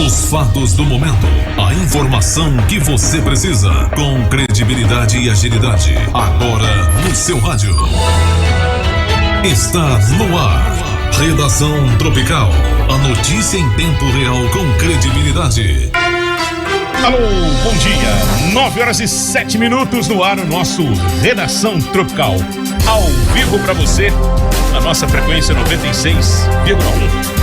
Os fatos do momento, a informação que você precisa, com credibilidade e agilidade. Agora no seu rádio. Está no ar. Redação Tropical. A notícia em tempo real com credibilidade. Alô, bom dia. 9h07 no ar o nosso Redação Tropical. Ao vivo para você, na nossa frequência 96,1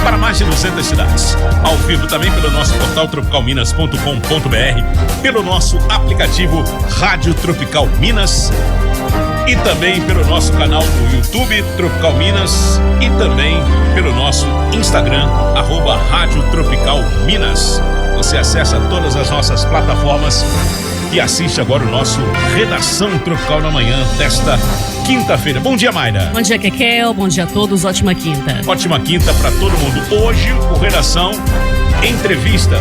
para mais de 200 cidades. Ao vivo também pelo nosso portal tropicalminas.com.br, pelo nosso aplicativo Rádio Tropical Minas e também pelo nosso canal no YouTube Tropical Minas e também pelo nosso Instagram @Rádio Tropical Minas. Você acessa todas as nossas plataformas e assiste agora o nosso Redação Tropical na manhã desta quinta-feira. Bom dia, Mayra. Bom dia, Kekel. Bom dia a todos. Ótima quinta. Ótima quinta para todo mundo. Hoje, o Redação Entrevista.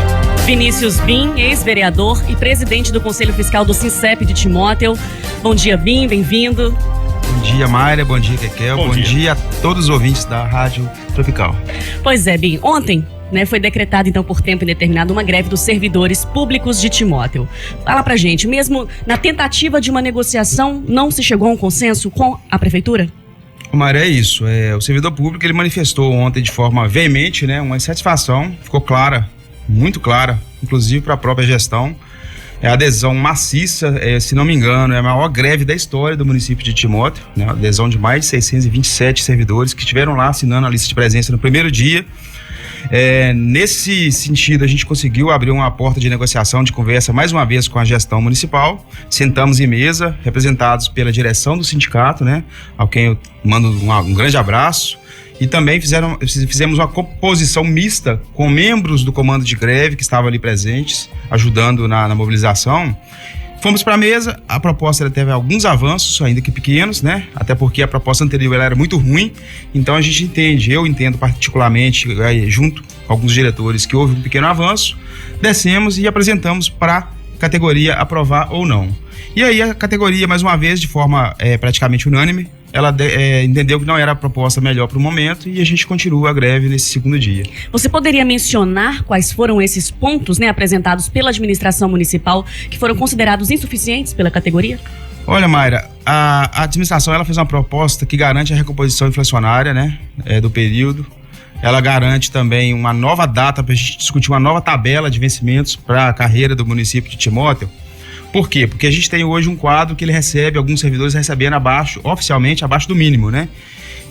Vinícius Bim, ex-vereador e presidente do Conselho Fiscal do Sincep de Timóteo. Bom dia, Bim. Bem-vindo. Bom dia, Mayra. Bom dia, Kekel. Bom dia a todos os ouvintes da Rádio Tropical. Pois é, Bim. Ontem, foi decretada, então, por tempo indeterminado, uma greve dos servidores públicos de Timóteo. Fala pra gente, mesmo na tentativa de uma negociação, não se chegou a um consenso com a prefeitura? Mayra, é isso. O servidor público, ele manifestou ontem de forma veemente, uma insatisfação, ficou clara, muito clara, inclusive para a própria gestão. A adesão maciça, se não me engano, é a maior greve da história do município de Timóteo, a adesão de mais de 627 servidores que estiveram lá assinando a lista de presença no primeiro dia. Nesse sentido, a gente conseguiu abrir uma porta de negociação, de conversa mais uma vez com a gestão municipal. Sentamos em mesa, representados pela direção do sindicato, ao quem eu mando um grande abraço. E também fizemos uma composição mista com membros do comando de greve que estavam ali presentes, ajudando na mobilização. Fomos para a mesa, a proposta ela teve alguns avanços, ainda que pequenos, até porque a proposta anterior ela era muito ruim, então a gente eu entendo particularmente, junto com alguns diretores, que houve um pequeno avanço, descemos e apresentamos para a categoria aprovar ou não. E aí a categoria, mais uma vez, de forma praticamente unânime, ela entendeu que não era a proposta melhor para o momento e a gente continua a greve nesse segundo dia. Você poderia mencionar quais foram esses pontos apresentados pela administração municipal que foram considerados insuficientes pela categoria? Olha, Mayra, a administração ela fez uma proposta que garante a recomposição inflacionária do período. Ela garante também uma nova data para a gente discutir uma nova tabela de vencimentos para a carreira do município de Timóteo. Por quê? Porque a gente tem hoje um quadro que ele recebe, alguns servidores recebendo oficialmente abaixo do mínimo,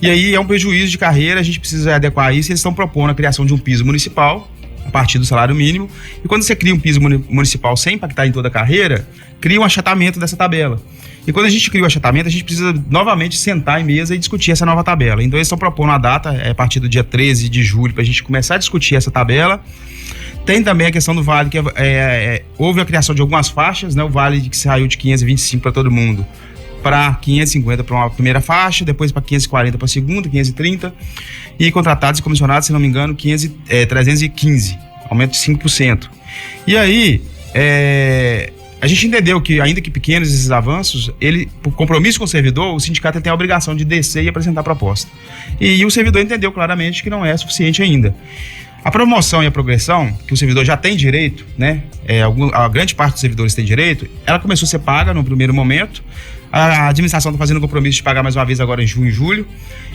E aí é um prejuízo de carreira, a gente precisa adequar isso, e eles estão propondo a criação de um piso municipal, a partir do salário mínimo, e quando você cria um piso municipal sem impactar em toda a carreira, cria um achatamento dessa tabela. E quando a gente cria o achatamento, a gente precisa novamente sentar em mesa e discutir essa nova tabela. Então eles estão propondo a data, a partir do dia 13 de julho, para a gente começar a discutir essa tabela. Tem também a questão do vale, que houve a criação de algumas faixas, o vale que saiu de 525 para todo mundo, para 550 para uma primeira faixa, depois para 540 para a segunda, 530, e contratados e comissionados, se não me engano, 315, aumento de 5%. E aí, a gente entendeu que, ainda que pequenos esses avanços, por compromisso com o servidor, o sindicato tem a obrigação de descer e apresentar a proposta. E o servidor entendeu claramente que não é suficiente ainda. A promoção e a progressão, que o servidor já tem direito, a grande parte dos servidores tem direito, ela começou a ser paga no primeiro momento. A administração está fazendo o compromisso de pagar mais uma vez agora em junho e julho.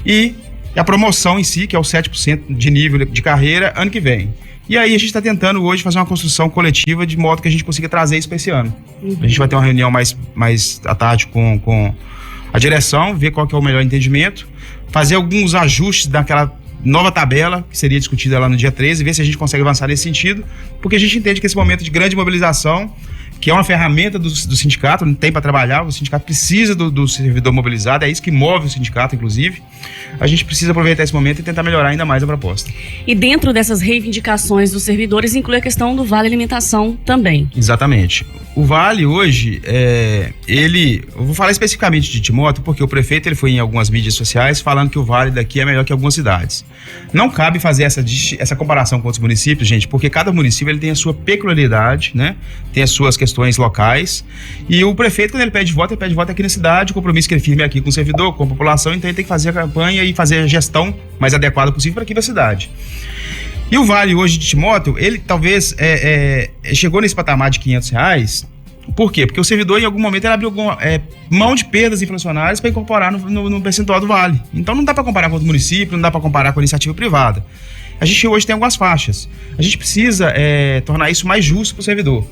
E a promoção em si, que é o 7% de nível de carreira, ano que vem. E aí a gente está tentando hoje fazer uma construção coletiva de modo que a gente consiga trazer isso para esse ano. A gente vai ter uma reunião mais à tarde com a direção, ver qual que é o melhor entendimento, fazer alguns ajustes daquela nova tabela, que seria discutida lá no dia 13, ver se a gente consegue avançar nesse sentido, porque a gente entende que esse momento de grande mobilização, que é uma ferramenta do sindicato, não tem para trabalhar, o sindicato precisa do servidor mobilizado, é isso que move o sindicato, inclusive. A gente precisa aproveitar esse momento e tentar melhorar ainda mais a proposta. E dentro dessas reivindicações dos servidores, inclui a questão do Vale Alimentação também. Exatamente. O Vale hoje, eu vou falar especificamente de Timóteo, porque o prefeito ele foi em algumas mídias sociais falando que o Vale daqui é melhor que algumas cidades. Não cabe fazer essa comparação com outros municípios, gente, porque cada município ele tem a sua peculiaridade, tem as suas questões locais, e o prefeito, quando ele pede voto aqui na cidade, o compromisso que ele firme aqui com o servidor, com a população, então ele tem que fazer a campanha e fazer a gestão mais adequada possível para aqui da cidade. E o vale hoje de Timóteo, ele talvez chegou nesse patamar de R$500. Por quê? Porque o servidor, em algum momento, ele abriu mão de perdas inflacionárias para incorporar no percentual do vale. Então, não dá para comparar com o município, não dá para comparar com a iniciativa privada. A gente hoje tem algumas faixas. A gente precisa tornar isso mais justo para o servidor.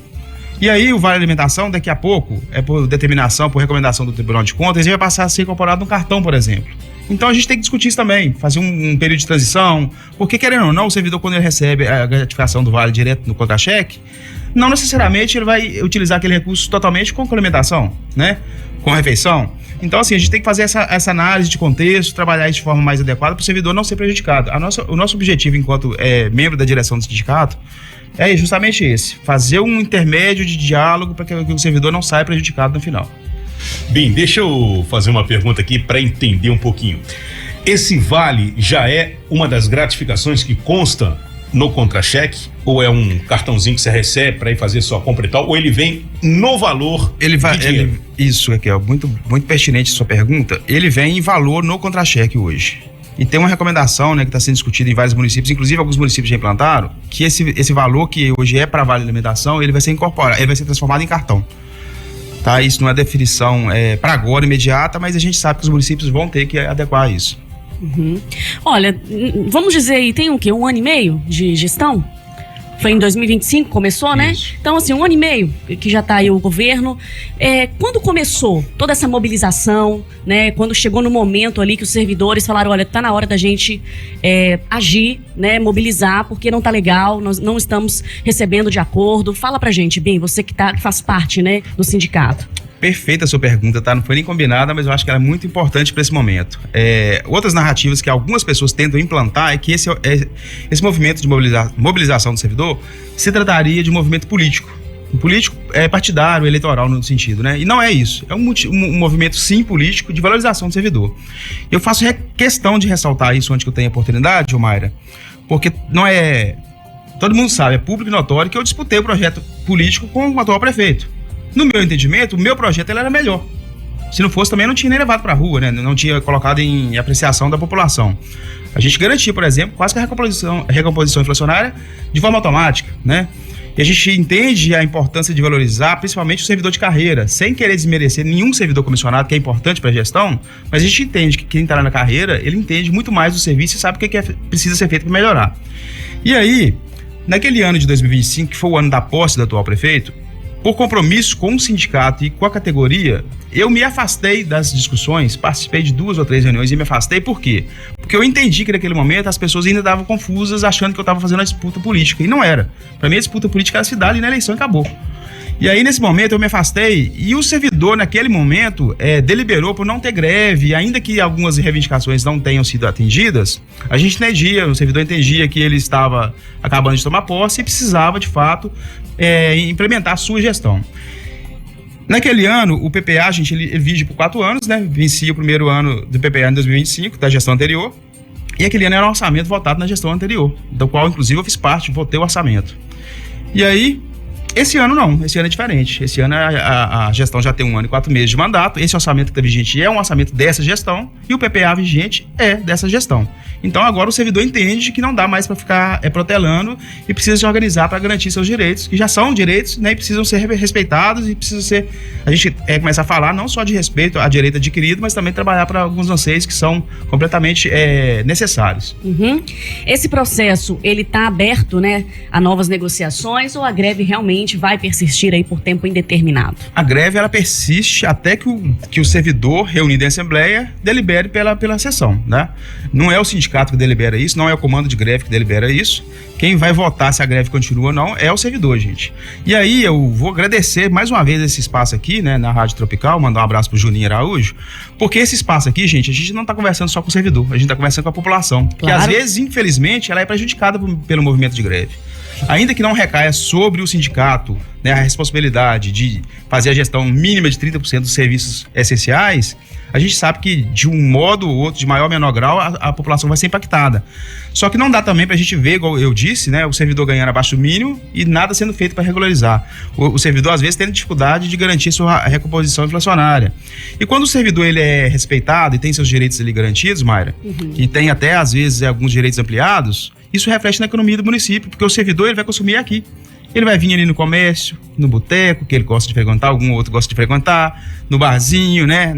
E aí, o vale alimentação, daqui a pouco, por determinação, por recomendação do Tribunal de Contas, ele vai passar a ser incorporado no cartão, por exemplo. Então, a gente tem que discutir isso também, fazer um período de transição, porque, querendo ou não, o servidor, quando ele recebe a gratificação do vale direto no contra-cheque, não necessariamente ele vai utilizar aquele recurso totalmente com complementação, né? Com refeição. Então, assim, a gente tem que fazer essa análise de contexto, trabalhar isso de forma mais adequada para o servidor não ser prejudicado. O nosso objetivo, enquanto membro da direção do sindicato, é justamente esse: fazer um intermédio de diálogo para que o servidor não saia prejudicado no final. Bem, deixa eu fazer uma pergunta aqui para entender um pouquinho. Esse vale já é uma das gratificações que consta no contra-cheque? Ou é um cartãozinho que você recebe para ir fazer sua compra e tal? Ou ele vem no valor de dinheiro? Isso aqui, muito, muito pertinente a sua pergunta. Ele vem em valor no contra-cheque hoje. E tem uma recomendação, né, que está sendo discutida em vários municípios, inclusive alguns municípios já implantaram, que esse valor que hoje é para vale alimentação, ele vai ser incorporado, ele vai ser transformado em cartão. Tá? Isso não é definição para agora, imediata, mas a gente sabe que os municípios vão ter que adequar isso. Uhum. Olha, vamos dizer aí, tem o quê? 1 ano e meio de gestão? Foi em 2025 começou, né? Isso. Então, assim, 1 ano e meio que já está aí o governo. Quando começou toda essa mobilização, né? Quando chegou no momento ali que os servidores falaram, olha, tá na hora da gente agir, né? Mobilizar, porque não tá legal, nós não estamos recebendo de acordo. Fala pra gente, bem, você que faz parte, né, do sindicato. Perfeita a sua pergunta, tá? Não foi nem combinada, mas eu acho que ela é muito importante para esse momento. Outras narrativas que algumas pessoas tentam implantar é que esse movimento de mobilização do servidor se trataria de um movimento político. Um político partidário, eleitoral no sentido, né? E não é isso. É um movimento, sim, político de valorização do servidor. Eu faço questão de ressaltar isso onde que eu tenho a oportunidade, Mayra, porque não é... Todo mundo sabe, é público e notório que eu disputei o projeto político com o atual prefeito. No meu entendimento, o meu projeto ele era melhor. Se não fosse, também não tinha nem levado para a rua, né? Não tinha colocado em apreciação da população. A gente garantia, por exemplo, quase que a recomposição inflacionária de forma automática, né? E a gente entende a importância de valorizar, principalmente o servidor de carreira, sem querer desmerecer nenhum servidor comissionado, que é importante para a gestão, mas a gente entende que quem está lá na carreira, ele entende muito mais do serviço e sabe o que precisa ser feito para melhorar. E aí, naquele ano de 2025, que foi o ano da posse do atual prefeito, por compromisso com o sindicato e com a categoria, eu me afastei das discussões, participei de 2 ou 3 reuniões e me afastei. Por quê? Porque eu entendi que naquele momento as pessoas ainda estavam confusas, achando que eu estava fazendo uma disputa política. E não era. Para mim, a disputa política era se dar ali na eleição e acabou. E aí, nesse momento, eu me afastei e o servidor, naquele momento, deliberou por não ter greve, ainda que algumas reivindicações não tenham sido atingidas, a gente entendia, o servidor entendia que ele estava acabando de tomar posse e precisava, de fato, implementar a sua gestão. Naquele ano, o PPA, gente, ele vige por 4 anos, né? Vencia o primeiro ano do PPA em 2025, da gestão anterior, e aquele ano era um orçamento votado na gestão anterior, do qual, inclusive, eu fiz parte, votei o orçamento. E aí, esse ano não, esse ano é diferente. Esse ano a gestão já tem 1 ano e 4 meses de mandato. Esse orçamento que está vigente é um orçamento dessa gestão e o PPA vigente é dessa gestão. Então agora o servidor entende que não dá mais para ficar protelando e precisa se organizar para garantir seus direitos, que já são direitos, né, e precisam ser respeitados e precisa ser... A gente começa a falar não só de respeito a direito adquirido, mas também trabalhar para alguns anseios que são completamente necessários. Uhum. Esse processo, ele está aberto, né, a novas negociações ou a greve realmente vai persistir aí por tempo indeterminado? A greve, ela persiste até que o servidor, reunido em assembleia, delibere pela sessão, né? Não é o sindicato que delibera isso, não é o comando de greve que delibera isso. Quem vai votar se a greve continua ou não é o servidor, gente. E aí eu vou agradecer mais uma vez esse espaço aqui, né, na Rádio Tropical, mandar um abraço pro Juninho Araújo, porque esse espaço aqui, gente, a gente não tá conversando só com o servidor, a gente tá conversando com a população, claro. Que às vezes, infelizmente, ela é prejudicada pelo movimento de greve. Ainda que não recaia sobre o sindicato, né, a responsabilidade de fazer a gestão mínima de 30% dos serviços essenciais, a gente sabe que de um modo ou outro, de maior ou menor grau, a população vai ser impactada. Só que não dá também pra gente ver, igual eu disse, né, o servidor ganhando abaixo do mínimo e nada sendo feito para regularizar. O servidor, às vezes, tem dificuldade de garantir sua recomposição inflacionária. E quando o servidor ele é respeitado e tem seus direitos ali garantidos, Mayra, e tem até, às vezes, alguns direitos ampliados, isso reflete na economia do município, porque o servidor ele vai consumir aqui. Ele vai vir ali no comércio, no boteco, que ele gosta de frequentar, algum outro gosta de frequentar, no barzinho, né,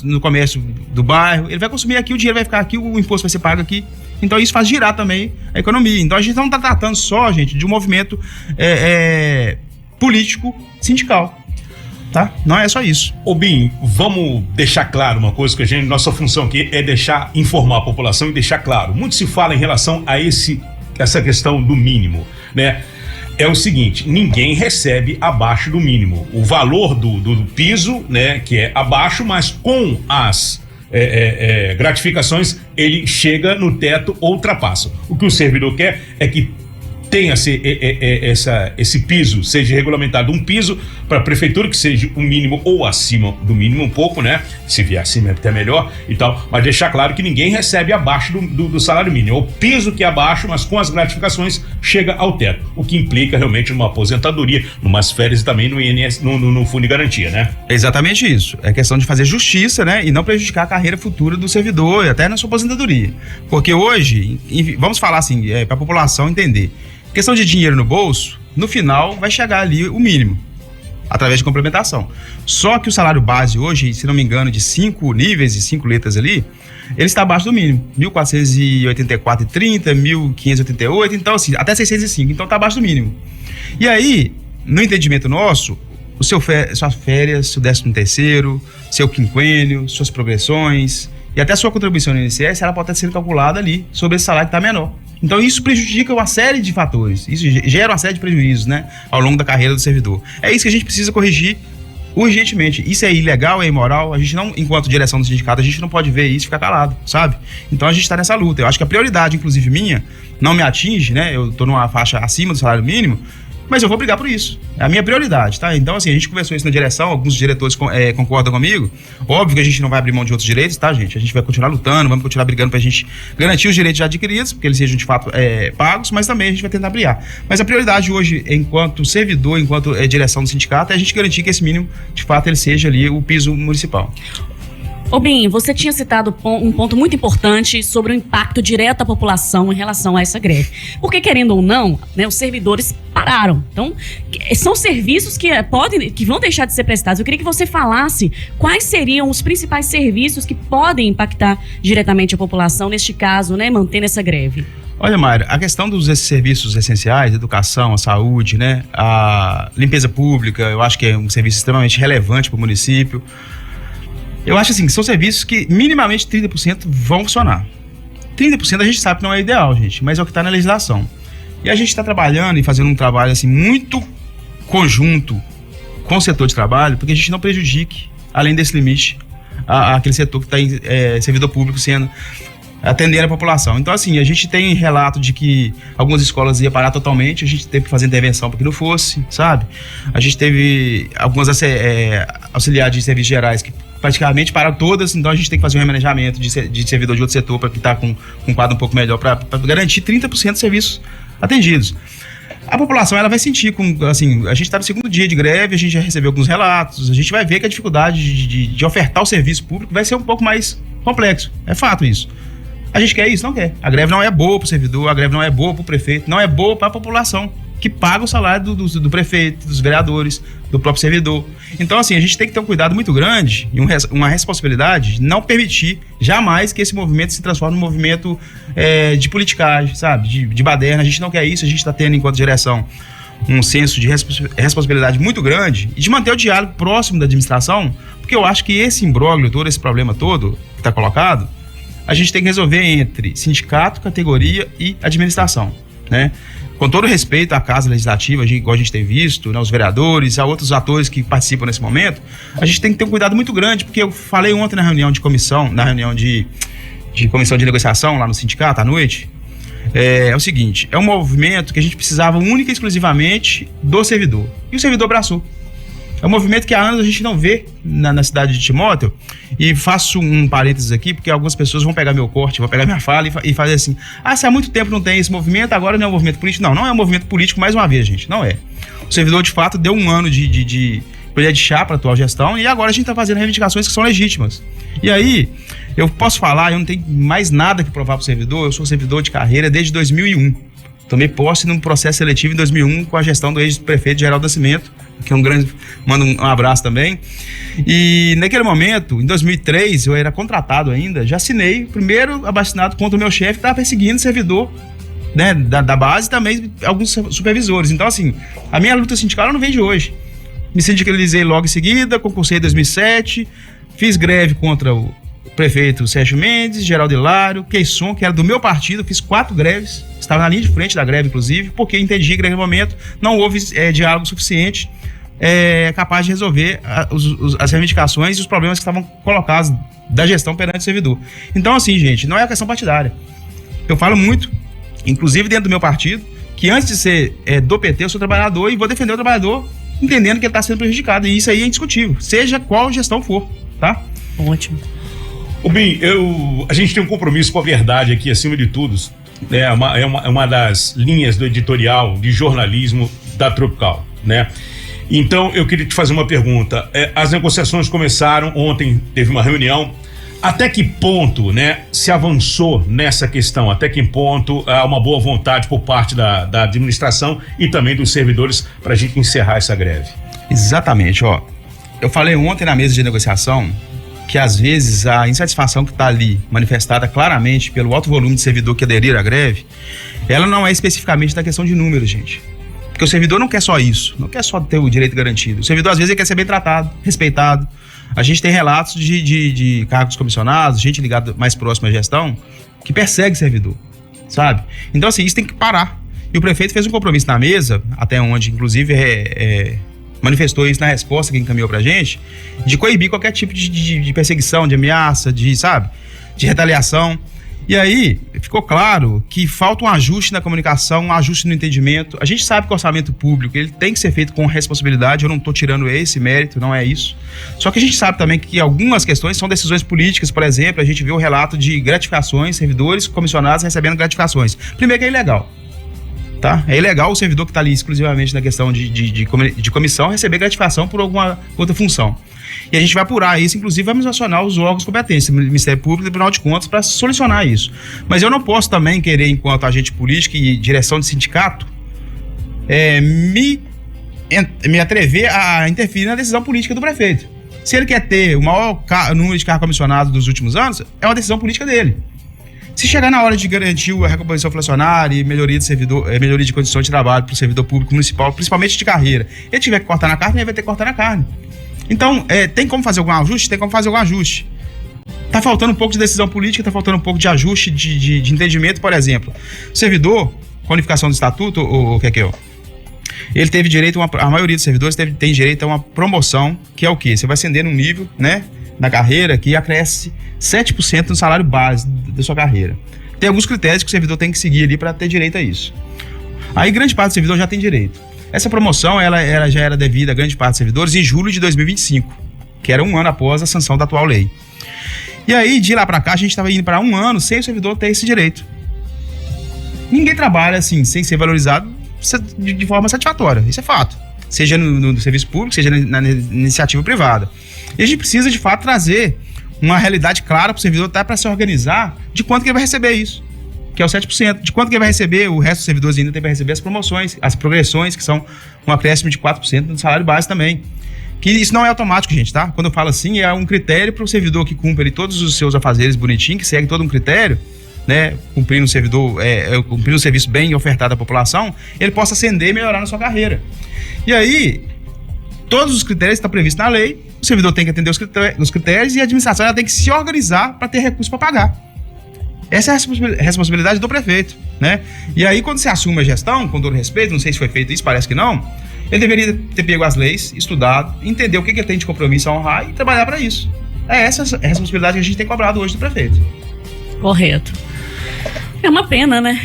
no comércio do bairro. Ele vai consumir aqui, o dinheiro vai ficar aqui, o imposto vai ser pago aqui. Então isso faz girar também a economia. Então a gente não está tratando só, gente, de um movimento político sindical. Tá? Não é só isso. Ô Bim, vamos deixar claro uma coisa que nossa função aqui é informar a população e deixar claro. Muito se fala em relação a essa questão do mínimo, né? É o seguinte, ninguém recebe abaixo do mínimo. O valor do piso, né, que é abaixo, mas com as gratificações, ele chega no teto ou ultrapassa. O que o servidor quer é que tenha esse piso, seja regulamentado um piso para a prefeitura que seja o mínimo ou acima do mínimo um pouco, né? Se vier acima é até melhor e tal, mas deixar claro que ninguém recebe abaixo do salário mínimo. É o piso que é abaixo, mas com as gratificações chega ao teto, o que implica realmente numa aposentadoria, numas férias e também no INS, no Fundo de Garantia, né? Exatamente isso. É questão de fazer justiça, né? E não prejudicar a carreira futura do servidor e até na sua aposentadoria. Porque hoje, vamos falar assim, para a população entender, questão de dinheiro no bolso, no final vai chegar ali o mínimo, através de complementação. Só que o salário base hoje, se não me engano, de 5 níveis e 5 letras ali, ele está abaixo do mínimo. 1.484,30, 1.588, então assim, até 605, então está abaixo do mínimo. E aí, no entendimento nosso, suas férias, seu 13º, seu quinquênio, suas progressões e até a sua contribuição no INSS, ela pode estar sendo calculada ali sobre esse salário que está menor. Então isso prejudica uma série de fatores, isso gera uma série de prejuízos, né, ao longo da carreira do servidor. É isso que a gente precisa corrigir urgentemente. Isso é ilegal, é imoral, a gente não, enquanto direção do sindicato, a gente não pode ver isso e ficar calado, sabe? Então a gente está nessa luta. Eu acho que a prioridade, inclusive minha, não me atinge, né, eu estou numa faixa acima do salário mínimo, mas eu vou brigar por isso. É a minha prioridade, tá? Então, assim, a gente conversou isso na direção, alguns diretores concordam comigo. Óbvio que a gente não vai abrir mão de outros direitos, tá, gente? A gente vai continuar lutando, vamos continuar brigando pra gente garantir os direitos já adquiridos, porque eles sejam de fato pagos, mas também a gente vai tentar ampliar. Mas a prioridade hoje, enquanto servidor, enquanto direção do sindicato, é a gente garantir que esse mínimo, de fato, ele seja ali o piso municipal. Ô Bim, você tinha citado um ponto muito importante sobre o impacto direto à população em relação a essa greve. Porque, querendo ou não, né, os servidores pararam. Então, são serviços que vão deixar de ser prestados. Eu queria que você falasse quais seriam os principais serviços que podem impactar diretamente a população, neste caso, né, mantendo essa greve. Olha, Mário, a questão dos serviços essenciais, educação, a saúde, né, a limpeza pública, eu acho que é um serviço extremamente relevante para o município. Eu acho assim, que são serviços que minimamente 30% vão funcionar. 30% a gente sabe que não é ideal, gente, mas é o que está na legislação. E a gente está trabalhando e fazendo um trabalho assim muito conjunto com o setor de trabalho, porque a gente não prejudique, além desse limite, aquele setor que está em servidor público atendendo a população. Então, assim, a gente tem relato de que algumas escolas iam parar totalmente, a gente teve que fazer intervenção para que não fosse, sabe? A gente teve algumas auxiliares de serviços gerais que praticamente pararam todas, então a gente tem que fazer um remanejamento de servidor de outro setor para que está com um quadro um pouco melhor, para garantir 30% de serviços atendidos. A população, ela vai sentir, assim, a gente está no segundo dia de greve, a gente já recebeu alguns relatos, a gente vai ver que a dificuldade de ofertar o serviço público vai ser um pouco mais complexo, é fato isso. A gente quer isso? Não quer. A greve não é boa para o servidor, a greve não é boa para o prefeito, não é boa para a população, que paga o salário do prefeito, dos vereadores, do próprio servidor. Então, assim, a gente tem que ter um cuidado muito grande e uma responsabilidade de não permitir jamais que esse movimento se transforme num movimento de politicagem, sabe? De baderna. A gente não quer isso, a gente está tendo, enquanto direção, um senso de responsabilidade muito grande e de manter o diálogo próximo da administração, porque eu acho que esse imbróglio todo, esse problema todo que está colocado, a gente tem que resolver entre sindicato, categoria e administração, né? Com todo respeito à Casa Legislativa, igual a gente tem visto, né, os vereadores, a outros atores que participam nesse momento, a gente tem que ter um cuidado muito grande, porque eu falei ontem na reunião de comissão, de comissão de negociação lá no sindicato à noite, é o seguinte, é um movimento que a gente precisava única e exclusivamente do servidor, e o servidor abraçou. É um movimento que há anos a gente não vê na cidade de Timóteo, e faço um parênteses aqui, porque algumas pessoas vão pegar meu corte, vão pegar minha fala e fazer assim, se há muito tempo não tem esse movimento, agora não é um movimento político. Não é um movimento político, mais uma vez, gente, não é. O servidor, de fato, deu um ano de colher de chá para a atual gestão, e agora a gente está fazendo reivindicações que são legítimas. E aí, Eu posso falar, eu não tenho mais nada que provar para o servidor, eu sou servidor de carreira desde 2001. Tomei posse num processo seletivo em 2001 com a gestão do ex-prefeito Geraldo Nascimento, que é mando um abraço também. E naquele momento, em 2003, eu era contratado ainda, já assinei o primeiro abaixo-assinado contra o meu chefe que estava perseguindo o servidor, né, da base e também alguns supervisores. Então, assim, a minha luta sindical não vem de hoje. Me sindicalizei logo em seguida, concursei em 2007, fiz greve contra o prefeito Sérgio Mendes, Geraldo Hilário, Queisson, que era do meu partido, fiz 4 greves, estava na linha de frente da greve, inclusive, porque entendi que naquele momento não houve diálogo suficiente capaz de resolver as reivindicações e os problemas que estavam colocados da gestão perante o servidor. Então, assim, gente, não é a questão partidária. Eu falo muito, inclusive dentro do meu partido, que antes de ser do PT, eu sou trabalhador e vou defender o trabalhador entendendo que ele está sendo prejudicado. E isso aí é indiscutível, seja qual gestão for, tá? Ótimo. Bem, a gente tem um compromisso com a verdade aqui, acima de tudo. É uma das linhas do editorial de jornalismo da Tropical, né? Então, eu queria te fazer uma pergunta. As negociações começaram, ontem teve uma reunião. Até que ponto, né, se avançou nessa questão? Até que ponto há uma boa vontade por parte da administração e também dos servidores para a gente encerrar essa greve? Exatamente, ó. Eu falei ontem na mesa de negociação que às vezes a insatisfação que está ali manifestada claramente pelo alto volume de servidor que aderiram à greve, ela não é especificamente da questão de números, gente. Porque o servidor não quer só isso, não quer só ter o direito garantido. O servidor às vezes ele quer ser bem tratado, respeitado. A gente tem relatos de cargos comissionados, gente ligada mais próxima à gestão, que persegue servidor, sabe? Então assim, isso tem que parar. E o prefeito fez um compromisso na mesa, até onde inclusive manifestou isso na resposta que encaminhou pra gente, de coibir qualquer tipo de perseguição, de ameaça, de retaliação. E aí, ficou claro que falta um ajuste na comunicação, um ajuste no entendimento. A gente sabe que o orçamento público, ele tem que ser feito com responsabilidade, eu não estou tirando esse mérito, não é isso. Só que a gente sabe também que algumas questões são decisões políticas, por exemplo, a gente vê o relato de gratificações, servidores comissionados recebendo gratificações. Primeiro que é ilegal. Tá? É ilegal o servidor que está ali exclusivamente na questão de comissão receber gratificação por alguma outra função. E a gente vai apurar isso, inclusive vamos acionar os órgãos competentes, o Ministério Público e o Tribunal de Contas, para solucionar isso. Mas eu não posso também querer, enquanto agente político e direção de sindicato, me atrever a interferir na decisão política do prefeito. Se ele quer ter o maior número de cargos comissionados dos últimos anos, é uma decisão política dele. Se chegar na hora de garantir a recomposição inflacionária e melhoria de condições de trabalho para o servidor público municipal, principalmente de carreira, ele tiver que cortar na carne, ele vai ter que cortar na carne. Então, tem como fazer algum ajuste? Tem como fazer algum ajuste. Tá faltando um pouco de decisão política, tá faltando um pouco de ajuste de entendimento, por exemplo. O servidor, com a unificação do estatuto, ele teve direito, a maioria dos servidores tem direito a uma promoção, que é o quê? Você vai ascender num nível, né, na carreira que acresce 7% no salário base da sua carreira. Tem alguns critérios que o servidor tem que seguir ali para ter direito a isso. Aí grande parte do servidor já tem direito. Essa promoção ela já era devida a grande parte dos servidores em julho de 2025, que era um ano após a sanção da atual lei. E aí, de lá para cá, a gente estava indo para um ano sem o servidor ter esse direito. Ninguém trabalha assim, sem ser valorizado de forma satisfatória, isso é fato. Seja no serviço público, seja na iniciativa privada. E a gente precisa, de fato, trazer uma realidade clara para o servidor, até para se organizar de quanto que ele vai receber isso, que é o 7%. De quanto que ele vai receber, o resto dos servidores ainda tem para receber as promoções, as progressões, que são um acréscimo de 4% no salário base também. Que isso não é automático, gente, tá? Quando eu falo assim, é um critério para o servidor que cumpre todos os seus afazeres bonitinho, que segue todo um critério, né, cumprindo um serviço bem ofertado à população, ele possa ascender e melhorar na sua carreira. E aí, todos os critérios estão previstos na lei, o servidor tem que atender os critérios e a administração ela tem que se organizar para ter recurso para pagar. Essa é a responsabilidade do prefeito, né? E aí, quando você assume a gestão, com todo respeito, não sei se foi feito isso, parece que não, ele deveria ter pego as leis, estudado, entender o que ele tem de compromisso a honrar e trabalhar para isso. É essa a responsabilidade que a gente tem cobrado hoje do prefeito. Correto. É uma pena, né?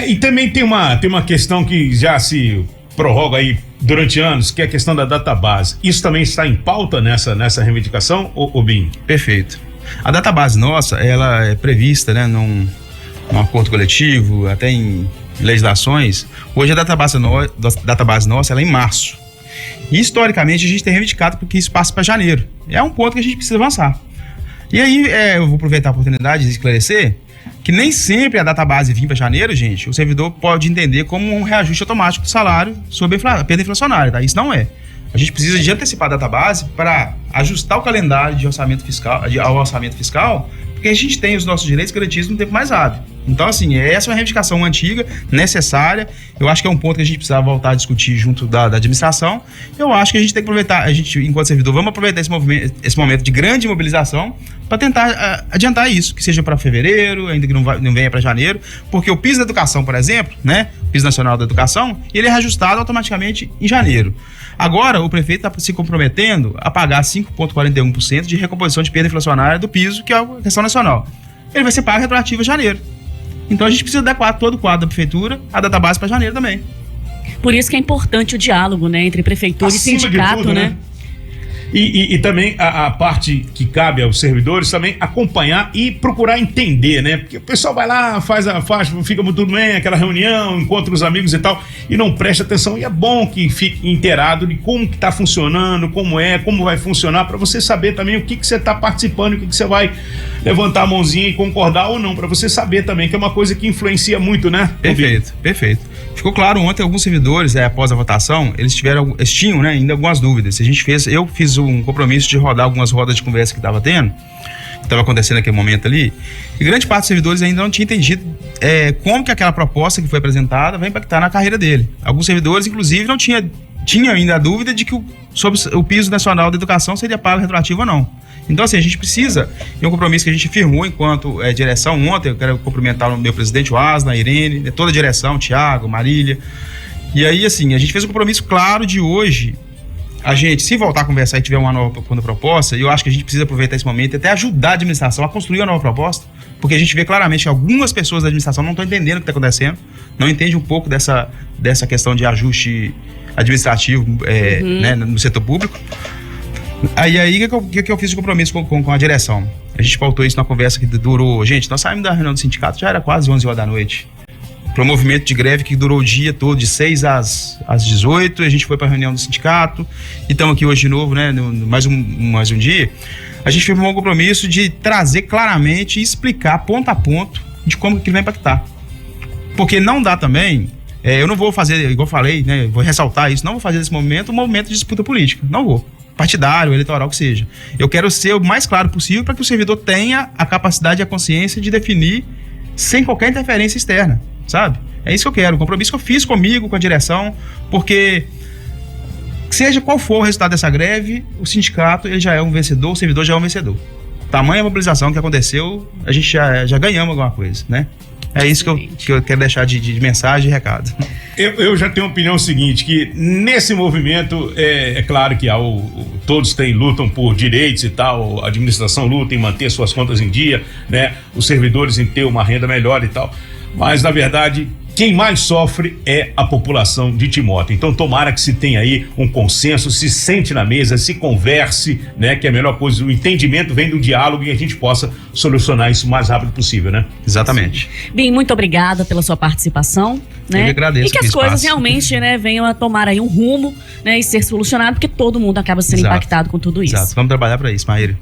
E também tem uma questão que já se prorroga aí durante anos, que é a questão da database. Isso também está em pauta nessa reivindicação, Bim? Perfeito. A database nossa, ela é prevista, né, num acordo coletivo, até em legislações. Hoje a database nossa ela é em março. E historicamente a gente tem reivindicado porque isso passa para janeiro. É um ponto que a gente precisa avançar. E aí, eu vou aproveitar a oportunidade de esclarecer que nem sempre a database vir para janeiro, gente, o servidor pode entender como um reajuste automático do salário sobre a perda inflacionária, tá? Isso não é. A gente precisa de antecipar a database para ajustar o calendário de orçamento fiscal, ao orçamento fiscal, porque a gente tem os nossos direitos garantidos no tempo mais hábil. Então, assim, essa é uma reivindicação antiga, necessária. Eu acho que é um ponto que a gente precisa voltar a discutir junto da administração. Eu acho que a gente tem que aproveitar, a gente, enquanto servidor, vamos aproveitar esse momento de grande mobilização para tentar adiantar isso, que seja para fevereiro, ainda que não venha para janeiro, porque o piso da educação, por exemplo, né, o piso nacional da educação, ele é reajustado automaticamente em janeiro. Agora, o prefeito está se comprometendo a pagar 5,41% de recomposição de perda inflacionária do piso, que é a questão nacional. Ele vai ser pago retroativo em janeiro. Então a gente precisa adequar todo o quadro da prefeitura, a database para janeiro também. Por isso que é importante o diálogo, né, entre prefeitura e sindicato, tudo, né? E também a parte que cabe aos servidores também acompanhar e procurar entender, né? Porque o pessoal vai lá, fica muito bem, aquela reunião, encontra os amigos e tal, e não presta atenção. E é bom que fique inteirado de como que tá funcionando, como vai funcionar, para você saber também o que você está participando, o que você vai levantar a mãozinha e concordar ou não, para você saber também, que é uma coisa que influencia muito, né? Perfeito. Ficou claro ontem, alguns servidores, após a votação, eles tinham, né, ainda algumas dúvidas. Eu fiz um compromisso de rodar algumas rodas de conversa que estava tendo, que estava acontecendo naquele momento ali, e grande parte dos servidores ainda não tinha entendido como que aquela proposta que foi apresentada vai impactar na carreira dele. Alguns servidores, inclusive, não tinham ainda a dúvida de que sobre o piso nacional da educação seria pago retroativo ou não. Então, assim, a gente precisa, e um compromisso que a gente firmou enquanto direção ontem, eu quero cumprimentar o meu presidente, o Asna, a Irene, toda a direção, o Thiago, Marília. E aí, assim, a gente fez um compromisso claro de hoje, a gente, se voltar a conversar e tiver uma nova proposta, eu acho que a gente precisa aproveitar esse momento e até ajudar a administração a construir uma nova proposta, porque a gente vê claramente que algumas pessoas da administração não estão entendendo o que está acontecendo, não entendem um pouco dessa questão de ajuste administrativo né, no setor público. Aí o que eu fiz de compromisso com a direção? A gente pautou isso numa conversa que durou... Gente, nós saímos da reunião do sindicato, já era quase 11 horas da noite. Para um movimento de greve que durou o dia todo, de 6 às 18, a gente foi para a reunião do sindicato, e estamos aqui hoje de novo, né, mais um dia. A gente firmou um compromisso de trazer claramente e explicar ponto a ponto de como que ele vai impactar. Porque não dá também... eu não vou fazer, igual eu falei, né, vou ressaltar isso, não vou fazer desse momento um momento de disputa política, não vou. Partidário, eleitoral, que seja. Eu quero ser o mais claro possível para que o servidor tenha a capacidade e a consciência de definir sem qualquer interferência externa, sabe? É isso que eu quero, o compromisso que eu fiz comigo, com a direção, porque seja qual for o resultado dessa greve, o sindicato ele já é um vencedor, o servidor já é um vencedor. Tamanha mobilização que aconteceu, a gente já ganhamos alguma coisa, né? É isso que eu quero deixar de mensagem e recado. Eu já tenho uma opinião seguinte, que nesse movimento, é claro que todos lutam por direitos e tal, a administração luta em manter suas contas em dia, né? Os servidores em ter uma renda melhor e tal, mas na verdade... Quem mais sofre é a população de Timóteo. Então tomara que se tenha aí um consenso, se sente na mesa, se converse, né? Que é a melhor coisa, o entendimento vem do diálogo e a gente possa solucionar isso o mais rápido possível, né? Exatamente. Bem, muito obrigada pela sua participação, né? Eu que agradeço. E que as coisas realmente, né, venham a tomar aí um rumo, né, e ser solucionado, porque todo mundo acaba sendo impactado com tudo isso. Exato, vamos trabalhar para isso, Maíra.